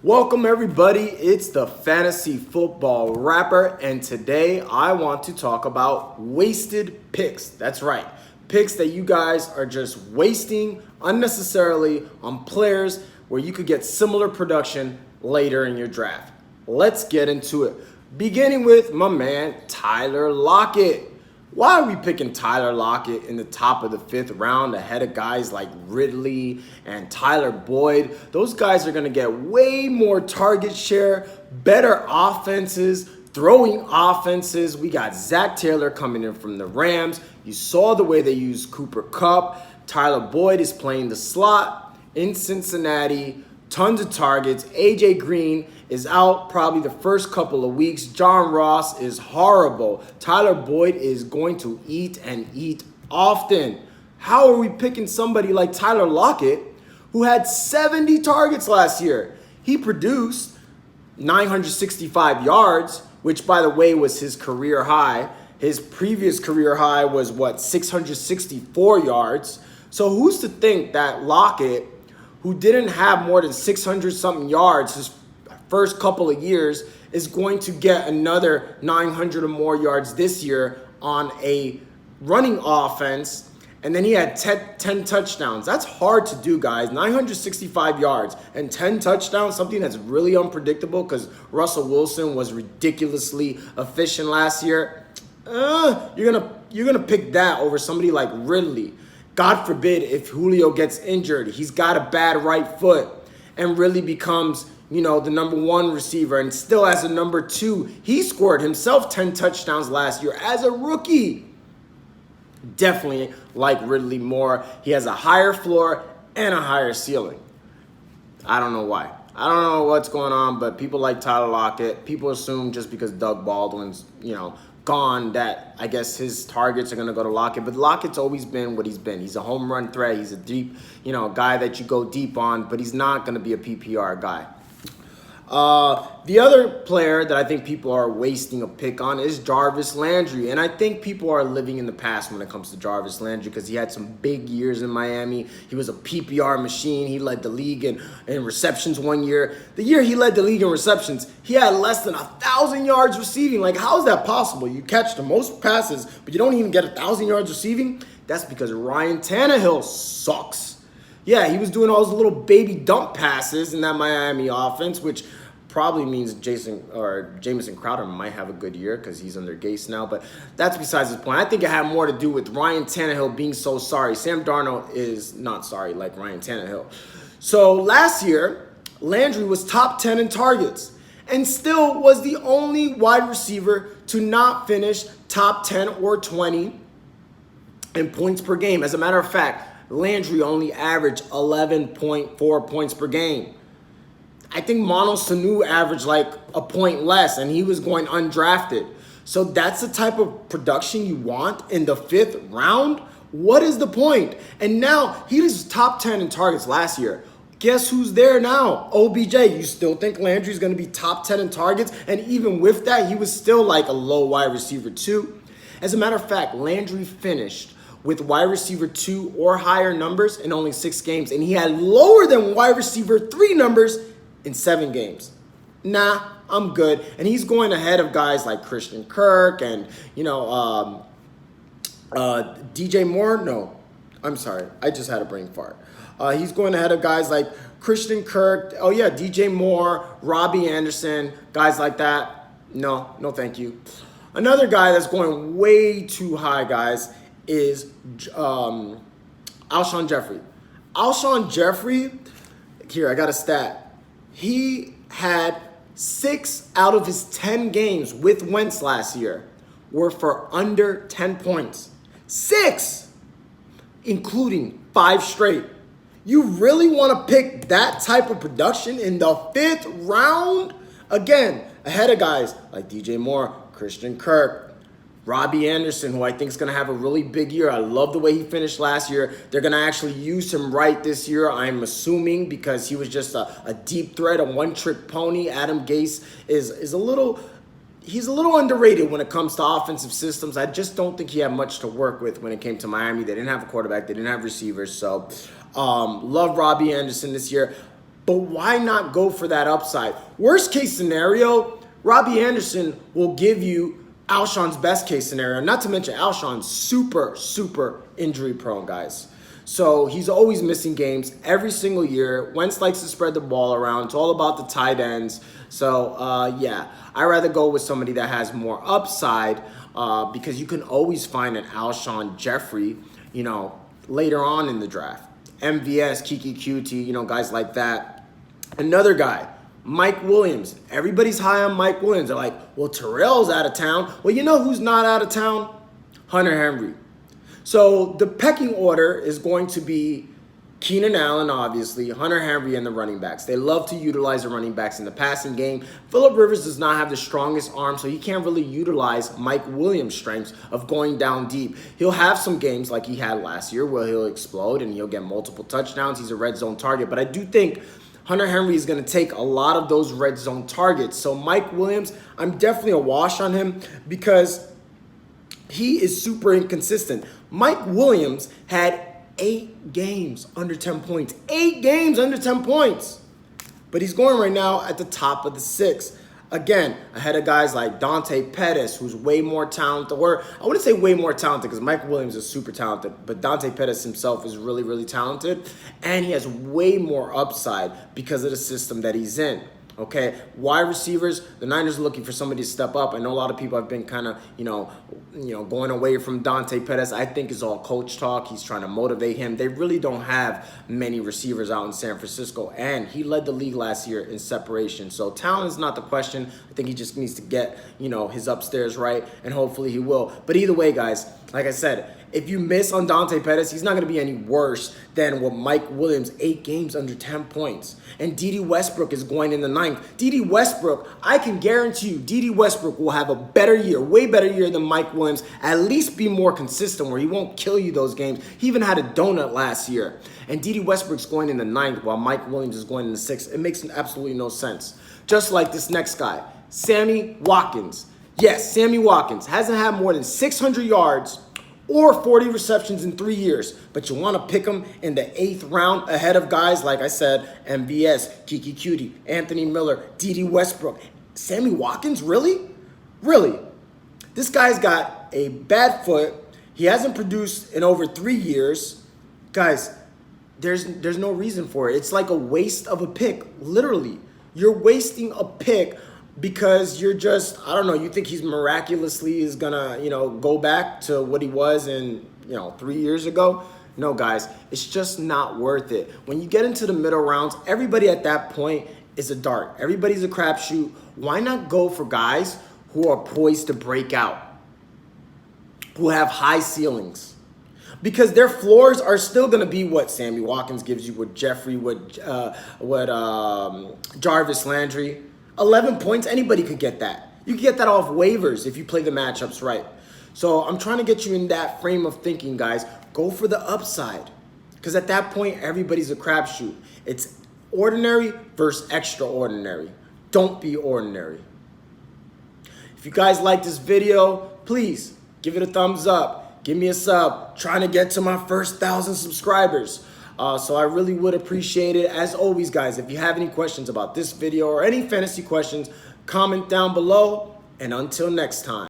Welcome everybody, it's the Fantasy Football Rapper, and today I want to talk about wasted picks. That's right, picks that you guys are just wasting unnecessarily on players where you could get similar production later in your draft. Let's get into it. Beginning with my man, Tyler Lockett. Why are we picking Tyler Lockett in the top of the 5th round ahead of guys like Ridley and Tyler Boyd? Those guys are going to get way more target share, better offenses, throwing offenses. We got Zach Taylor coming in from the Rams. You saw the way they used Cooper Kupp. Tyler Boyd is playing the slot in Cincinnati. Tons of targets. AJ Green is out probably the first couple of weeks. John Ross is horrible. Tyler Boyd is going to eat and eat often. How are we picking somebody like Tyler Lockett, who had 70 targets last year? He produced 965 yards, which, by the way, was his career high. His previous career high was, 664 yards. So who's to think that Lockett, who didn't have more than 600-something yards his first couple of years, is going to get another 900 or more yards this year on a running offense, and then he had 10 touchdowns. That's hard to do, guys. 965 yards and 10 touchdowns, something that's really unpredictable because Russell Wilson was ridiculously efficient last year. You're gonna pick that over somebody like Ridley. God forbid if Julio gets injured, he's got a bad right foot and really becomes, the number 1 receiver and still as a number 2. He scored himself 10 touchdowns last year as a rookie. Definitely like Ridley more. He has a higher floor and a higher ceiling. I don't know why. I don't know what's going on, but people like Tyler Lockett. People assume just because Doug Baldwin's, gone that I guess his targets are going to go to Lockett. But Lockett's always been what he's been. He's a home run threat. He's a deep, guy that you go deep on, but he's not going to be a PPR guy. The other player that I think people are wasting a pick on is Jarvis Landry. And I think people are living in the past when it comes to Jarvis Landry because he had some big years in Miami. He was a PPR machine. He led the league in receptions one year. The year he led the league in receptions, he had less than 1,000 yards receiving. Like, how is that possible? You catch the most passes, but you don't even get 1,000 yards receiving? That's because Ryan Tannehill sucks. Yeah, he was doing all those little baby dump passes in that Miami offense, which probably means Jamison Crowder might have a good year because he's under Gase now. But that's besides the point. I think it had more to do with Ryan Tannehill being so sorry. Sam Darnold is not sorry like Ryan Tannehill. So last year, Landry was top 10 in targets and still was the only wide receiver to not finish top 10 or 20 in points per game. As a matter of fact, Landry only averaged 11.4 points per game. I think Mono Sanu averaged like a point less, and he was going undrafted. So that's the type of production you want in the 5th round? What is the point? And now, he was top 10 in targets last year. Guess who's there now? OBJ. You still think Landry's going to be top 10 in targets? And even with that, he was still like a low wide receiver 2. As a matter of fact, Landry finished with wide receiver 2 or higher numbers in only 6 games. And he had lower than wide receiver 3 numbers in 7 games. Nah, I'm good. And he's going ahead of guys like Christian Kirk and, DJ Moore. No, I'm sorry. I just had a brain fart. He's going ahead of guys like Christian Kirk. Oh, yeah, DJ Moore, Robbie Anderson, guys like that. No, thank you. Another guy that's going way too high, guys, is Alshon Jeffrey. Alshon Jeffrey, here, I got a stat. He had 6 out of his 10 games with Wentz last year were for under 10 points. 6, including 5 straight. You really want to pick that type of production in the 5th round? Again, ahead of guys like DJ Moore, Christian Kirk, Robbie Anderson, who I think is going to have a really big year. I love the way he finished last year. They're going to actually use him right this year, I'm assuming, because he was just a deep threat, a one-trick pony. Adam Gase is a little underrated when it comes to offensive systems. I just don't think he had much to work with when it came to Miami. They didn't have a quarterback. They didn't have receivers. So love Robbie Anderson this year. But why not go for that upside? Worst case scenario, Robbie Anderson will give you Alshon's best case scenario. Not to mention Alshon's super injury prone, guys. So he's always missing games every single year. Wentz likes to spread the ball around. It's all about the tight ends. So, yeah, I'd rather go with somebody that has more upside because you can always find an Alshon Jeffrey, later on in the draft. MVS, Kiki QT, guys like that. Another guy, Mike Williams. Everybody's high on Mike Williams. They're like, well, Terrell's out of town. Well, you know who's not out of town? Hunter Henry. So the pecking order is going to be Keenan Allen, obviously, Hunter Henry, and the running backs. They love to utilize the running backs in the passing game. Phillip Rivers does not have the strongest arm, so he can't really utilize Mike Williams' strengths of going down deep. He'll have some games like he had last year where he'll explode and he'll get multiple touchdowns. He's a red zone target, but I do think Hunter Henry is going to take a lot of those red zone targets. So Mike Williams, I'm definitely a wash on him because he is super inconsistent. Mike Williams had 8 games under 10 points. 8 games under 10 points. But he's going right now at the top of the 6. Again, ahead of guys like Dante Pettis, who's way more talented. Or I wouldn't say way more talented because Mike Williams is super talented. But Dante Pettis himself is really talented. And he has way more upside because of the system that he's in. Okay, wide receivers, the Niners are looking for somebody to step up. I know a lot of people have been kind of, going away from Dante Pettis. I think it's all coach talk. He's trying to motivate him. They really don't have many receivers out in San Francisco, and he led the league last year in separation. So talent is not the question. I think he just needs to get, his upstairs right, and hopefully he will. But either way, guys, like I said, if you miss on Dante Pettis, he's not going to be any worse than what Mike Williams, 8 games under 10 points. And Dede Westbrook is going in the 9th. Dede Westbrook, I can guarantee you, Dede Westbrook will have a better year, way better year than Mike Williams, at least be more consistent where he won't kill you those games. He even had a donut last year. And Dede Westbrook's going in the 9th while Mike Williams is going in the 6th. It makes absolutely no sense. Just like this next guy, Sammy Watkins. Yes, Sammy Watkins hasn't had more than 600 yards or 40 receptions in 3 years, but you want to pick him in the 8th round ahead of guys, like I said, MVS, Kiki Cutie, Anthony Miller, Dede Westbrook. Sammy Watkins, really? Really? This guy's got a bad foot. He hasn't produced in over 3 years. Guys, there's no reason for it. It's like a waste of a pick, literally. You're wasting a pick because you're just, I don't know, you think he's miraculously is gonna, go back to what he was in, 3 years ago. No, guys, it's just not worth it. When you get into the middle rounds, everybody at that point is a dart. Everybody's a crapshoot. Why not go for guys who are poised to break out, who have high ceilings? Because their floors are still going to be what Sammy Watkins gives you, what Jeffrey, what Jarvis Landry. 11 points, anybody could get that. You can get that off waivers if you play the matchups right. So I'm trying to get you in that frame of thinking, guys. Go for the upside. Because at that point, everybody's a crapshoot. It's ordinary versus extraordinary. Don't be ordinary. If you guys like this video, please give it a thumbs up. Give me a sub. Trying to get to my first 1,000 subscribers. So I really would appreciate it. As always, guys, if you have any questions about this video or any fantasy questions, comment down below. And until next time.